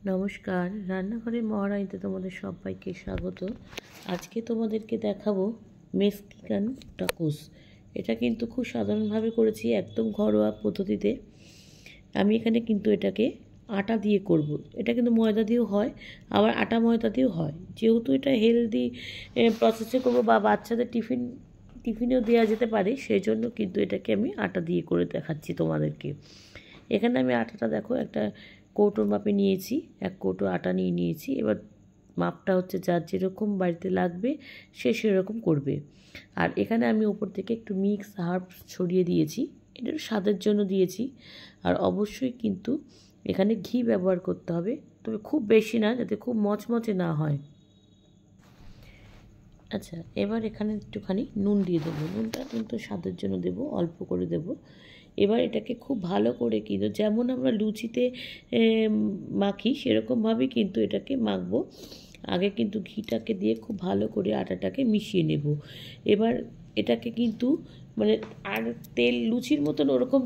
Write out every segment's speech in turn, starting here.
নমস্কার, রান্নাঘরের মহারানীতে তোমাদের সবাইকে স্বাগত। আজকে তোমাদেরকে দেখাবো মেক্সিকান টাকোস। এটা কিন্তু খুব সাধারণভাবে করেছি, একদম ঘরোয়া পদ্ধতিতে। আমি এখানে কিন্তু এটাকে আটা দিয়ে করব। এটা কিন্তু ময়দা দিয়েও হয়, আবার আটা ময়দা দিয়েও হয়। যেহেতু এটা হেলদি প্রসেসে করবো বা বাচ্চাদের টিফিনেও দেওয়া যেতে পারে, সেই জন্য কিন্তু এটাকে আমি আটা দিয়ে করে দেখাচ্ছি তোমাদেরকে। এখানে আমি আটাটা দেখো একটা কৌটোর মাপে নিয়েছি, 1 কৌটো আটা নিয়েছি। এবার মাপটা হচ্ছে যার যেরকম বাড়িতে লাগবে সে সেরকম করবে। আর এখানে আমি উপর থেকে একটু মিক্স হার্বস ছড়িয়ে দিয়েছি, এটা স্বাদের জন্য দিয়েছি। আর অবশ্যই কিন্তু এখানে ঘি ব্যবহার করতে হবে, তবে খুব বেশি না, যাতে খুব মচমচে না হয়। আচ্ছা, এবার এখানে একটুখানি নুন দিয়ে দেবো। নুনটা কিন্তু স্বাদের জন্য দেবো, অল্প করে দেবো। এবার এটাকে খুব ভালো করে কিন্তু যেমন আমরা লুচিতে মাখি সেরকমভাবেই কিন্তু এটাকে মাখবো। আগে কিন্তু ঘিটাকে দিয়ে খুব ভালো করে আটাটাকে মিশিয়ে নেব। এবার এটাকে কিন্তু মানে আর তেল লুচির মতন ওরকম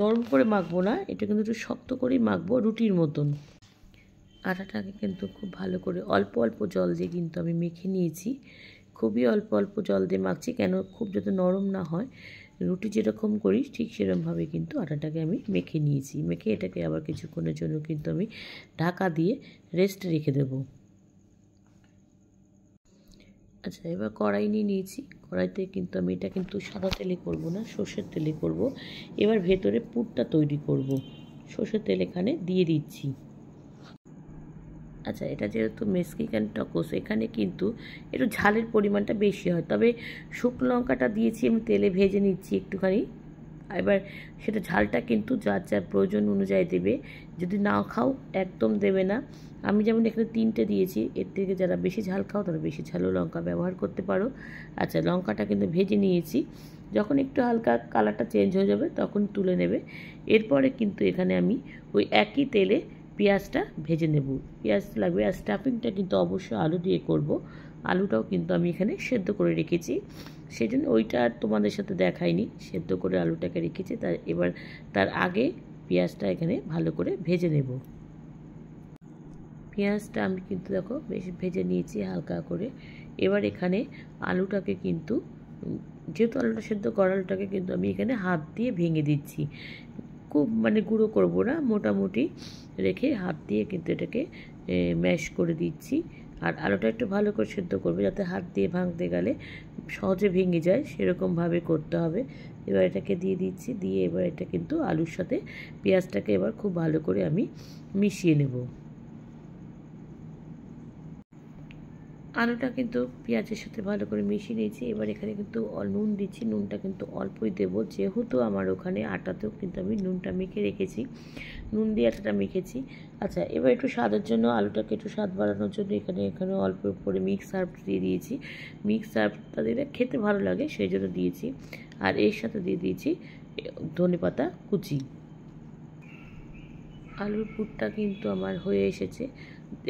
নরম করে মাখবো না, এটা কিন্তু একটু শক্ত করেই মাখবো, রুটির মতন। আটাটাকে কিন্তু খুব ভালো করে অল্প অল্প জল দিয়ে কিন্তু আমি মেখে নিয়েছি। খুবই অল্প অল্প জল দিয়ে মাখছি, কেন খুব যাতে নরম না হয়। রুটি যেরকম করি ঠিক সেরকমভাবে কিন্তু আটাটাকে আমি মেখে নিয়েছি। মেখে এটাকে আবার কিছুক্ষণের জন্য কিন্তু আমি ঢাকা দিয়ে রেস্টে রেখে দেব। আচ্ছা, এবার কড়াই নিয়েছি। কড়াইতে কিন্তু আমি এটা কিন্তু সাদা তেলে করব না, সর্ষের তেলে করব। এবার ভেতরে পুরটা তৈরি করব। সর্ষের তেল এখানে দিয়ে দিচ্ছি। আচ্ছা, এটা যেহেতু মেক্সিকান টাকোস, এখানে কিন্তু একটু ঝালের পরিমাণটা বেশি হয়, তবে শুকনো লঙ্কাটা দিয়েছি আমি তেলে ভেজে নিচ্ছি একটুখানি। এবার সেটা ঝালটা কিন্তু যার যার প্রয়োজন অনুযায়ী দেবে, যদি না খাও একদম দেবে না। আমি যেমন এখানে 3টে দিয়েছি, এর থেকে যারা বেশি ঝাল খাও তারা বেশি ঝালও লঙ্কা ব্যবহার করতে পারো। আচ্ছা, লঙ্কাটা কিন্তু ভেজে নিয়েছি, যখন একটু হালকা কালারটা চেঞ্জ হয়ে যাবে তখন তুলে নেবে। এরপরে কিন্তু এখানে আমি ওই একই তেলে পেঁয়াজটা ভেজে নেব। পেঁয়াজ লাগবে, আর স্টাফিংটা কিন্তু অবশ্যই আলু দিয়ে করব। আলুটাও কিন্তু আমি এখানে সেদ্ধ করে রেখেছি, সেই জন্য ওইটা আর তোমাদের সাথে দেখাইনি। সেদ্ধ করে আলুটাকে রেখেছি, তার আগে পেঁয়াজটা এখানে ভালো করে ভেজে নেব। পেঁয়াজটা আমি কিন্তু দেখো বেশ ভেজে নিয়েছি হালকা করে। এবার এখানে আলুটাকে কিন্তু, যেহেতু আলুটা সেদ্ধ করা, আলুটাকে কিন্তু আমি এখানে হাত দিয়ে ভেঙে দিচ্ছি। খুব গুঁড়ো করব না, মোটামুটি রেখে হাত দিয়ে কিন্তু এটাকে ম্যাশ করে দিচ্ছি। আর আলুটা একটু ভালো করে সেদ্ধ করবে, যাতে হাত দিয়ে ভাঙতে গেলে সহজে ভেঙে যায়, সেরকমভাবে করতে হবে। এবার এটাকে দিয়ে দিচ্ছি, দিয়ে এবার এটা কিন্তু আলুর সাথে পেঁয়াজটাকে এবার খুব ভালো করে আমি মিশিয়ে নেব। আলুটা কিন্তু পেঁয়াজের সাথে ভালো করে মিশিয়ে নিয়েছি। এবার এখানে কিন্তু নুন দিচ্ছি, নুনটা কিন্তু অল্পই দেবো, যেহেতু আমার ওখানে আটাতেও কিন্তু আমি নুনটা মেখে রেখেছি, নুন দিয়ে আটাটা মেখেছি। আচ্ছা, এবার একটু স্বাদের জন্য, আলুটাকে একটু স্বাদ বাড়ানোর জন্য এখানে অল্প করে মিক্স হার্ব দিয়ে দিয়েছি। মিক্স হার্বটা দিলে খেতে ভালো লাগে, সেই জন্য দিয়েছি। আর এর সাথে দিয়ে দিয়েছি ধনেপাতা কুচি। আলুর পুরটা কিন্তু আমার হয়ে এসেছে।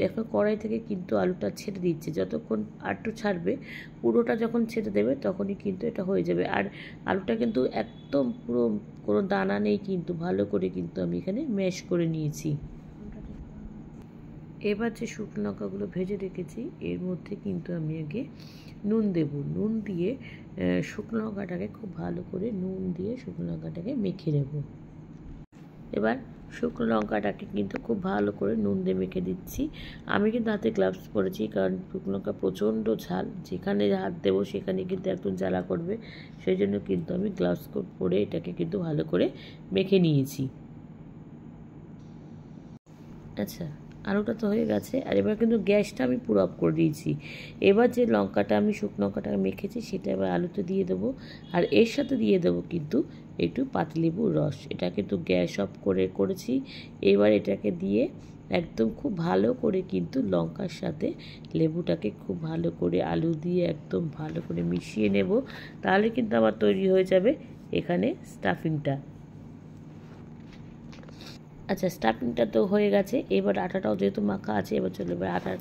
এখন কড়াই থেকে কিন্তু আলুটা ছেড়ে দিচ্ছে, যতক্ষণ আটটু ছাড়বে, পুরোটা যখন ছেড়ে দেবে তখনই কিন্তু এটা হয়ে যাবে। আর আলুটা কিন্তু একদম পুরো কোনো দানা নেই, কিন্তু ভালো করে কিন্তু আমি এখানে ম্যাশ করে নিয়েছি। এবার যে শুকনো লঙ্কাগুলো ভেজে রেখেছি এর মধ্যে কিন্তু আমি আগে নুন দেব। নুন দিয়ে শুকনো লঙ্কাটাকে খুব ভালো করে নুন দিয়ে শুকনো লঙ্কাটাকে মেখে নেব। এবার শুকনো লঙ্কাটাকে কিন্তু খুব ভালো করে নুন দিয়ে মেখে দিচ্ছি। আমি কিন্তু হাতে গ্লাভস পরেছি, কারণ শুকনো লঙ্কা প্রচণ্ড ঝাল, যেখানে হাত দেবো সেখানে কিন্তু একদম জ্বালা করবে, সেই জন্য কিন্তু আমি গ্লাভস পরে এটাকে কিন্তু ভালো করে মেখে নিয়েছি। আচ্ছা, আলুটা তো হয়ে গেছে, আর এবার কিন্তু গ্যাসটা আমি পুরো অফ করে দিয়েছি। এবার যে লঙ্কাটা আমি শুকনো লঙ্কাটা মেখেছি সেটা এবার আলুতে দিয়ে দেবো, আর এর সাথে দিয়ে দেবো কিন্তু একটু পাতিলেবুর রস। এটা কিন্তু গ্যাস অফ করেছি। এবার এটাকে দিয়ে একদম খুব ভালো করে কিন্তু লঙ্কার সাথে লেবুটাকে খুব ভালো করে আলু দিয়ে একদম ভালো করে মিশিয়ে নেব, তাহলে কিন্তু আবার তৈরি হয়ে যাবে এখানে স্টাফিংটা। আচ্ছা, স্টাফিংটা তো হয়ে গেছে, এবার আটাটাও যেহেতু মাখা আছে, এবার চলো এবার আটার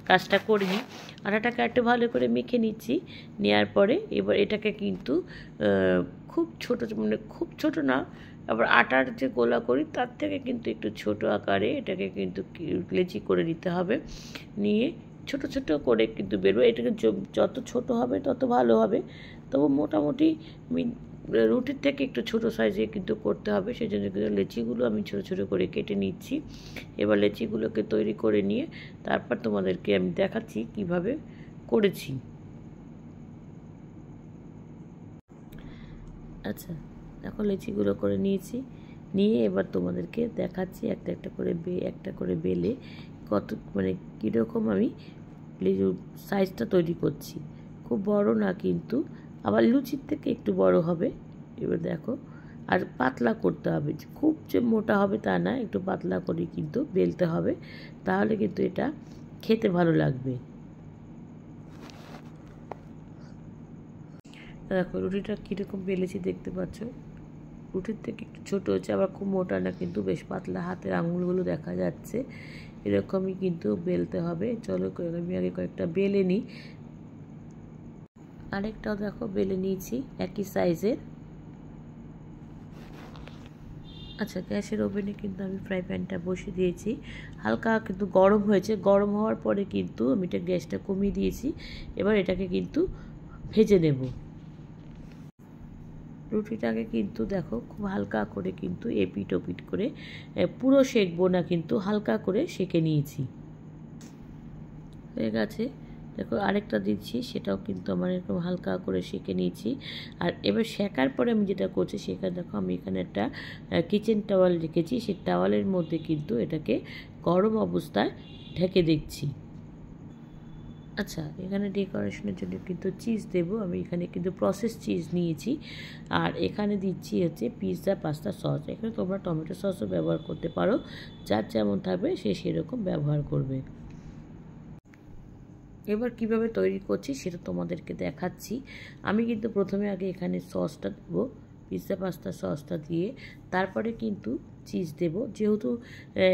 কাজটা করে নিই। আটাটাকে একটু ভালো করে মেখে নিচ্ছি। নেওয়ার পরে এবার এটাকে কিন্তু খুব ছোটো, খুব ছোটো না, আবার আটার যে গোলা করি তার থেকে কিন্তু একটু ছোট আকারে এটাকে কিন্তু লেচি করে নিতে হবে। নিয়ে ছোট ছোট করে কিন্তু বেরোবে। এটাকে যত ছোট হবে তত ভালো হবে। তবু মোটামুটি রুটির থেকে একটু ছোট সাইজে কিন্তু করতে হবে। সেই জন্য কিন্তু লেচিগুলো আমি ছোট ছোট করে কেটে নিচ্ছি। এবার লেচিগুলোকে তৈরি করে নিয়ে তারপর তোমাদেরকে আমি দেখাচ্ছি কিভাবে করেছি। আচ্ছা, দেখো লেচিগুলো করে নিয়েছি। নিয়ে এবার তোমাদেরকে দেখাচ্ছি একটা করে বেলে কত কীরকম আমি সাইজটা তৈরি করছি। খুব বড় না কিন্তু, আবার লুচির থেকে একটু বড় হবে। এবার দেখো, আর পাতলা করতে হবে, খুব যে মোটা হবে তা না, একটু পাতলা করে কিন্তু বেলতে হবে, তাহলে কিন্তু এটা খেতে ভালো লাগবে। দেখো রুটিটা কীরকম বেলেছি দেখতে পাচ্ছ। রুটির থেকে একটু ছোটো হচ্ছে, আবার খুব মোটা না কিন্তু বেশ পাতলা, হাতের আঙুলগুলো দেখা যাচ্ছে। এরকমই কিন্তু বেলতে হবে। চলো আমি আগে কয়েকটা বেলে নিই। আরেকটাও দেখো বেলে নিয়েছি একই সাইজের। আচ্ছা, গ্যাসের ওভেনে কিন্তু আমি ফ্রাই প্যানটা বসিয়ে দিয়েছি। হালকা কিন্তু গরম হয়েছে। গরম হওয়ার পরে কিন্তু আমি এটা গ্যাসটা কমিয়ে দিয়েছি। এবার এটাকে কিন্তু ভেজে নেব। রুটিটাকে কিন্তু দেখো খুব হালকা করে কিন্তু এপিট ওপিট করে, পুরো সেঁকবো না কিন্তু হালকা করে সেঁকে নিয়েছি। হয়ে গেছে। দেখো আরেকটা দিচ্ছি, সেটাও কিন্তু আমার এরকম হালকা করে সেঁকে নিয়েছি। আর এবার সেঁকার পরে আমি যেটা করছি, সেখানে দেখো আমি এখানে একটা কিচেন টাওয়াল রেখেছি। সেই টাওয়ালের মধ্যে কিন্তু এটাকে গরম অবস্থায় ঢেকে দিচ্ছি। আচ্ছা, এখানে ডেকোরেশনের জন্য কিন্তু চিজ দেব। আমি এখানে কিন্তু প্রসেস চিজ নিয়েছি। আর এখানে দিচ্ছি হচ্ছে পিৎজা পাস্তা সস। এখানে তোমরা টমেটো সসও ব্যবহার করতে পারো, যার যেমন থাকবে সে সেরকম ব্যবহার করবে। এবার কিভাবে তৈরি করছি সেটা তোমাদেরকে দেখাচ্ছি। আমি কিন্তু প্রথমে আগে এখানে সসটা দেবো, পিৎজা পাস্তা সসটা দিয়ে তারপরে কিন্তু চিজ দেব। যেহেতু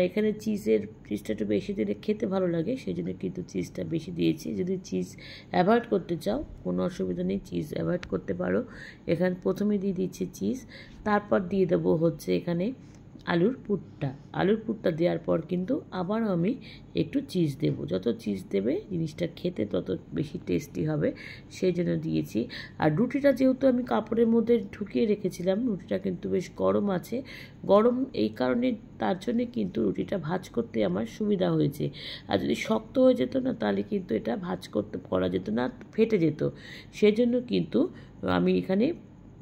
এখানে চিজটা একটু বেশি দিলে খেতে ভালো লাগে, সেই জন্য কিন্তু চিজটা বেশি দিয়েছি। যদি চিজ অ্যাভয়েড করতে চাও কোনো অসুবিধা নেই, চিজ অ্যাভয়েড করতে পারো। এখানে প্রথমে দিয়ে দিচ্ছি চিজ, তারপর দিয়ে দেবো হচ্ছে এখানে আলুর পুরটা দেওয়ার পর কিন্তু আবারও আমি একটু চিজ দেব। যত চিজ দেবে জিনিসটা খেতে তত বেশি টেস্টি হবে, সেই জন্য দিয়েছি। আর রুটিটা যেহেতু আমি কাপড়ের মধ্যে ঢুকিয়ে রেখেছিলাম, রুটিটা কিন্তু বেশ গরম আছে। গরম এই কারণে, তার জন্যে কিন্তু রুটিটা ভাঁজ করতে আমার সুবিধা হয়েছে। আর যদি শক্ত হয়ে যেত না, তাহলে কিন্তু এটা ভাঁজ করা যেত না, ফেটে যেত। সেজন্য কিন্তু আমি এখানে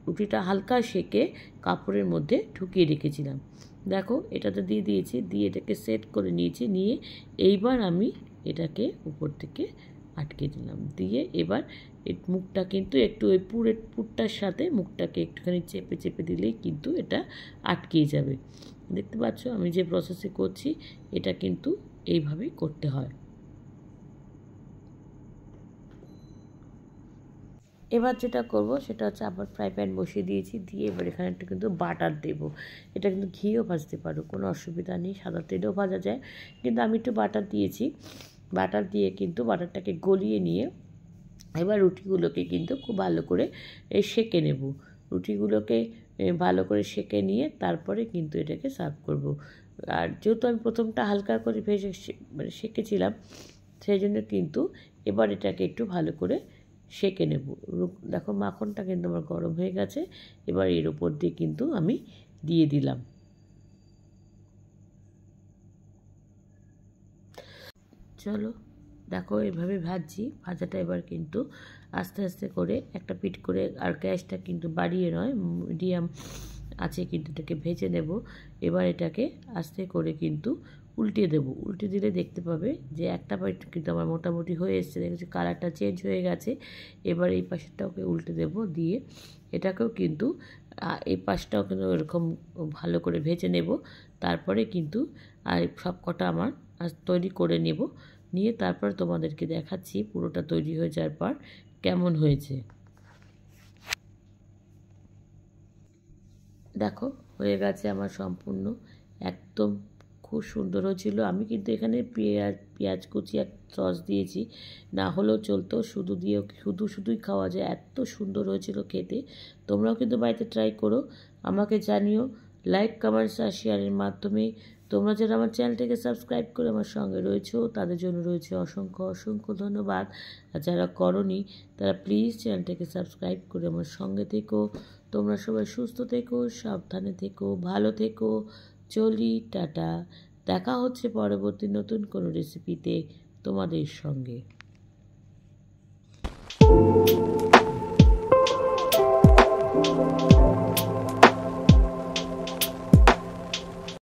রুটিটা হালকা সেঁকে কাপড়ের মধ্যে ঢুকিয়ে রেখেছিলাম। দেখো এটাতে দিয়ে দিয়েছি, দিয়ে এটাকে সেট করে নিয়েছি। নিয়ে এইবার আমি এটাকে উপর থেকে আটকে দিলাম। দিয়ে এবার মুখটা কিন্তু একটু ওই পুরটার সাথে মুখটাকে একটুখানি চেপে চেপে দিলেই কিন্তু এটা আটকেই যাবে। দেখতে পাচ্ছ আমি যে প্রসেসে করছি, এটা কিন্তু এইভাবেই করতে হয়। এবার যেটা করব সেটা হচ্ছে আবার ফ্রাই প্যান বসিয়ে দিয়েছি। দিয়ে এবার এখানে একটু কিন্তু বাটার দেব। এটা কিন্তু ঘিও ভাজতে পারো, কোনো অসুবিধা নেই, সাদা তেলেও ভাজা যায়, কিন্তু আমি একটু বাটার দিয়েছি। বাটার দিয়ে কিন্তু বাটারটাকে গলিয়ে নিয়ে এবার রুটিগুলোকে কিন্তু খুব ভালো করে সেঁকে নেব। রুটিগুলোকে ভালো করে সেঁকে নিয়ে তারপরে কিন্তু এটাকে সার্ভ করব। আর যেহেতু আমি প্রথমটা হালকা করে ভেজে সেঁকেছিলাম, সেই জন্য কিন্তু এবার এটাকে একটু ভালো করে সেঁকে নেব। দেখো মাখনটা কিন্তু আমার গরম হয়ে গেছে। এবার এর উপর দিয়ে কিন্তু আমি দিয়ে দিলাম। চলো দেখো এভাবে ভাজছি। ভাজাটা এবার কিন্তু আস্তে আস্তে করে একটা পিঠ করে, আর গ্যাসটা কিন্তু বাড়িয়ে নয়, মিডিয়াম আছে কিন্তু এটাকে ভেজে নেব। এবার এটাকে আস্তে করে কিন্তু উল্টিয়ে দেবো। উল্টে দিলে দেখতে পাবে যে একটা পিঠ কিন্তু আমার মোটামুটি হয়ে এসছে, দেখেছি কালারটা চেঞ্জ হয়ে গেছে। এবার এই পাশেরটাকে উল্টে দেব, দিয়ে এটাকেও কিন্তু এই পাশটাও কিন্তু এরকম ভালো করে ভেজে নেব। তারপরে কিন্তু আর সব কটা আমার তৈরি করে নেব। নিয়ে তারপর তোমাদেরকে দেখাচ্ছি পুরোটা তৈরি হয়ে যাওয়ার পর কেমন হয়েছে। দেখো হয়ে গেছে আমার সম্পূর্ণ, একদম খুব সুন্দর হয়েছিল। আমি কিন্তু এখানে পেঁয়াজ কুচি আর সস দিয়েছি, না হলেও চলতো, শুধুই খাওয়া যায়, এত সুন্দর হয়েছিল খেতে। তোমরাও কিন্তু বাড়িতে ট্রাই করো, আমাকে জানিও। লাইক, কমেন্টস আর শেয়ারের মাধ্যমে তোমরা যারা আমার চ্যানেলটাকে সাবস্ক্রাইব করে আমার সঙ্গে রয়েছো তাদের জন্য রয়েছে অসংখ্য অসংখ্য ধন্যবাদ। আর যারা করনি তারা প্লিজ চ্যানেলটাকে সাবস্ক্রাইব করে আমার সঙ্গে থেকো। তোমরা সবাই সুস্থ থেকো, সাবধানে থেকো, ভালো থেকো। চলি, টাটা। দেখা হচ্ছে পরবর্তী নতুন কোনো রেসিপিতে তোমাদের সঙ্গে।